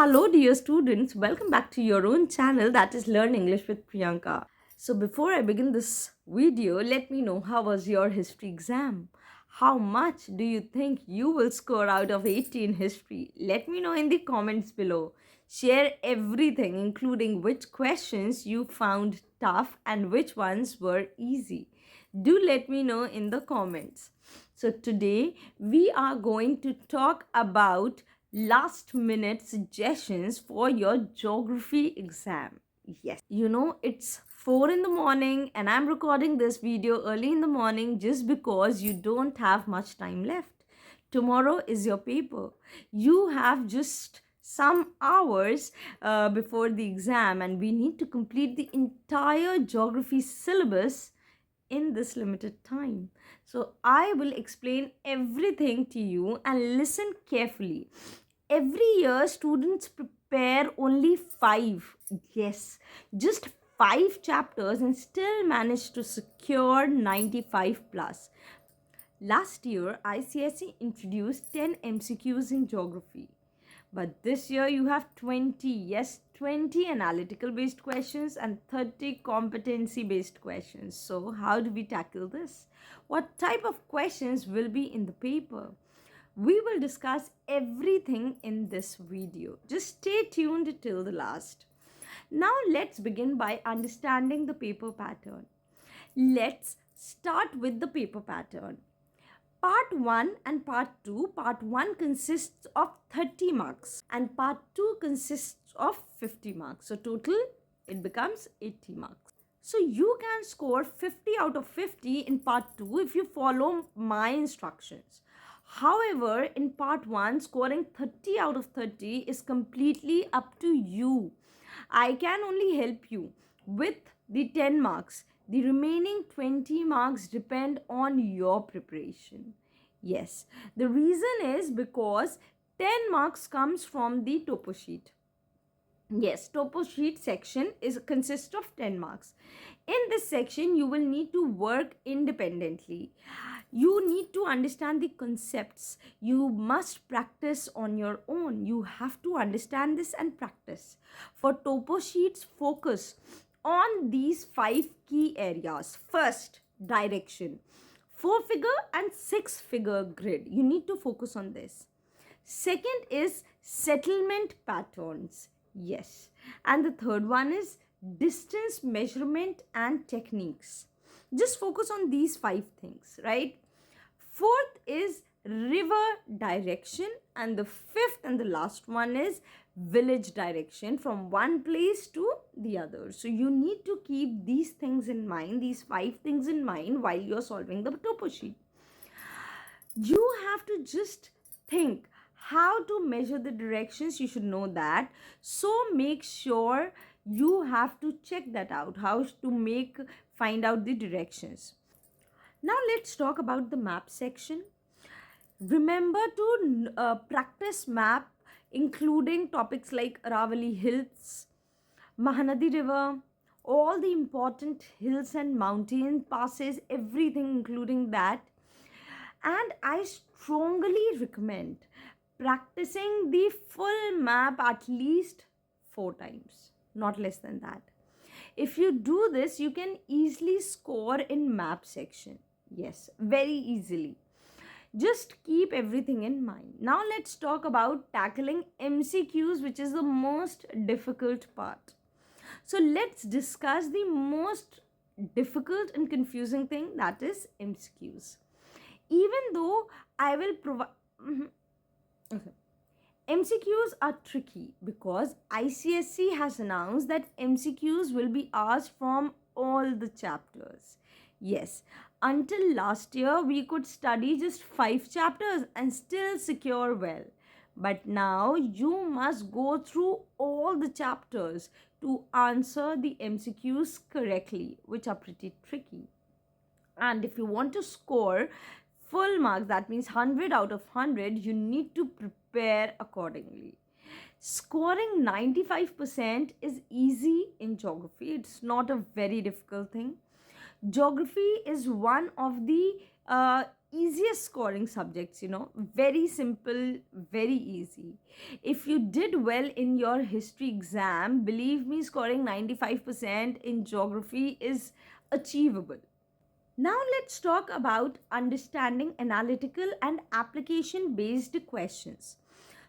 Hello, dear students. Welcome back to your own channel that is Learn English with Priyanka. So, before I begin this video, let me know how was your history exam? How much do you think you will score out of 80 in history? Let me know in the comments below. Share everything, including which questions you found tough and which ones were easy. Do let me know in the comments. So, today we are going to talk about last minute suggestions for your geography exam. Yes, it's 4 in the morning and I'm recording this video early in the morning just because you don't have much time left. Tomorrow is your paper. You have just some hours before the exam, and we need to complete the entire geography syllabus in this limited time. So I will explain everything to you and listen carefully. Every year, students prepare only five, yes, just five chapters and still manage to secure 95 plus. Last year, ICSE introduced 10 MCQs in geography. But this year you have 20, yes, 20 analytical based questions and 30 competency based questions. So, how do we tackle this? What type of questions will be in the paper? We will discuss everything in this video. Just stay tuned till the last. Now, let's begin by understanding the paper pattern. Let's start with the paper pattern. Part 1 and Part 2. Part 1 consists of 30 marks and Part 2 consists of 50 marks. So total it becomes 80 marks. So you can score 50 out of 50 in Part 2 if you follow my instructions. However, in Part 1, scoring 30 out of 30 is completely up to you. I can only help you with the 10 marks. The remaining 20 marks depend on your preparation. Yes, the reason is because 10 marks comes from the Toposheet. Yes, Toposheet section consists of 10 marks. In this section, you will need to work independently. You need to understand the concepts. You must practice on your own. You have to understand this and practice. For Toposheets, focus on these 5 key areas. First, direction. 4-figure and 6-figure grid. You need to focus on this. Second is settlement patterns. Yes. And the third one is distance measurement and techniques. Just focus on these 5 things, right? Fourth is river direction, and the fifth and the last one is village direction from one place to the other. So you need to keep these things in mind, these 5 things in mind while you're solving the Toposheet. You have to just think how to measure the directions. You should know that. So make sure you have to check that out, how to find out the directions. Now let's talk about the map section. Remember to practice map, including topics like Aravali Hills, Mahanadi River, all the important hills and mountain passes, everything including that. And I strongly recommend practicing the full map at least 4 times, not less than that. If you do this, you can easily score in map section. Yes, very easily. Just keep everything in mind. Now let's talk about tackling MCQs, which is the most difficult part. So let's discuss the most difficult and confusing thing, that is MCQs. Even though I will provide... Okay. MCQs are tricky because ICSE has announced that MCQs will be asked from all the chapters. Yes, until last year we could study just 5 chapters and still secure well. But now you must go through all the chapters to answer the MCQs correctly, which are pretty tricky. And if you want to score full marks, that means 100 out of 100, you need to prepare accordingly. Scoring 95% is easy in geography. It's not a very difficult thing. Geography is one of the easiest scoring subjects, very simple, very easy. If you did well in your history exam, believe me, scoring 95% in geography is achievable. Now let's talk about understanding analytical and application based questions.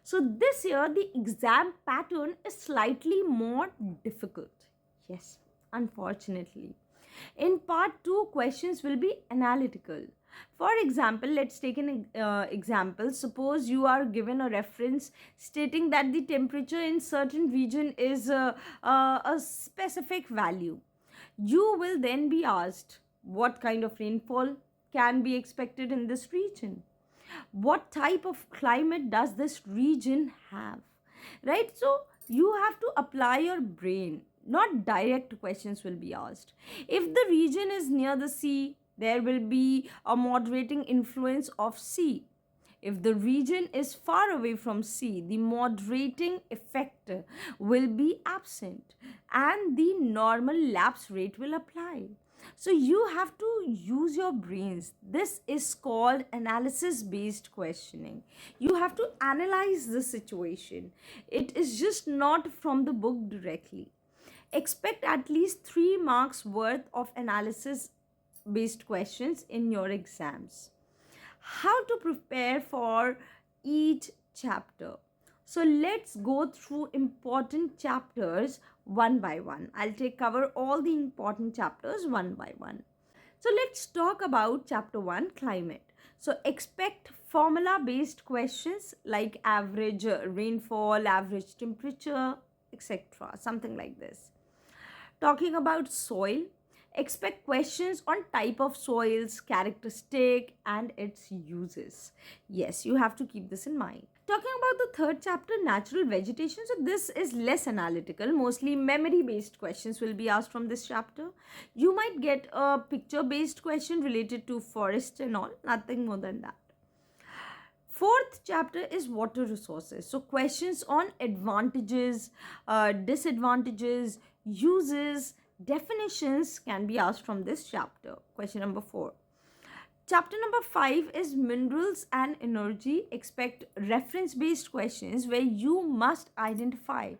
So this year the exam pattern is slightly more difficult. Yes, unfortunately. In part 2, questions will be analytical. For example, let's take an example. Suppose you are given a reference stating that the temperature in certain region is a specific value. You will then be asked what kind of rainfall can be expected in this region. What type of climate does this region have? Right? So you have to apply your brain. Not direct questions will be asked. If the region is near the sea, there will be a moderating influence of sea. If the region is far away from sea, the moderating effect will be absent and the normal lapse rate will apply. So you have to use your brains. This is called analysis based questioning. You have to analyze the situation. It is just not from the book directly. Expect at least 3 marks worth of analysis based questions in your exams. How to prepare for each chapter? So let's go through important chapters one by one. I'll cover all the important chapters one by one. So let's talk about chapter 1, climate. So expect formula based questions like average rainfall, average temperature, etc. Something like this. Talking about soil, expect questions on type of soils, characteristic and its uses. Yes, you have to keep this in mind. Talking about the third chapter, natural vegetation. So this is less analytical. Mostly memory based questions will be asked from this chapter. You might get a picture based question related to forest and all. Nothing more than that. Fourth chapter is water resources. So questions on advantages, disadvantages, uses, definitions can be asked from this chapter. Question number 4. Chapter number 5 is minerals and energy. Expect reference based questions where you must identify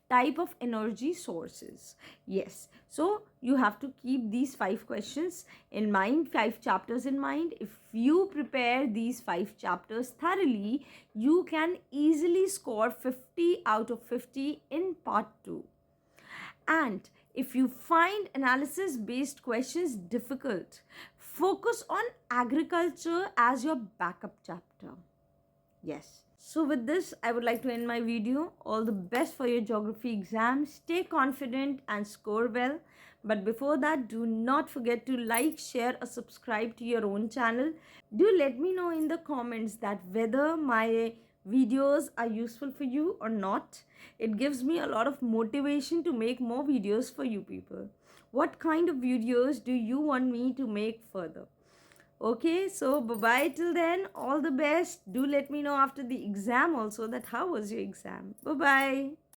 type of energy sources. Yes, so you have to keep these 5 questions in mind, 5 chapters in mind. If you prepare these 5 chapters thoroughly, you can easily score 50 out of 50 in part 2. And if you find analysis based questions difficult, focus on agriculture as your backup chapter. Yes. So with this, I would like to end my video. All the best for your geography exam. Stay confident and score well. But before that, do not forget to like, share or subscribe to your own channel. Do let me know in the comments that whether my videos are useful for you or not. It gives me a lot of motivation to make more videos for you people. What kind of videos do you want me to make further? Okay, so bye-bye till then. All the best. Do let me know after the exam also that how was your exam. Bye-bye.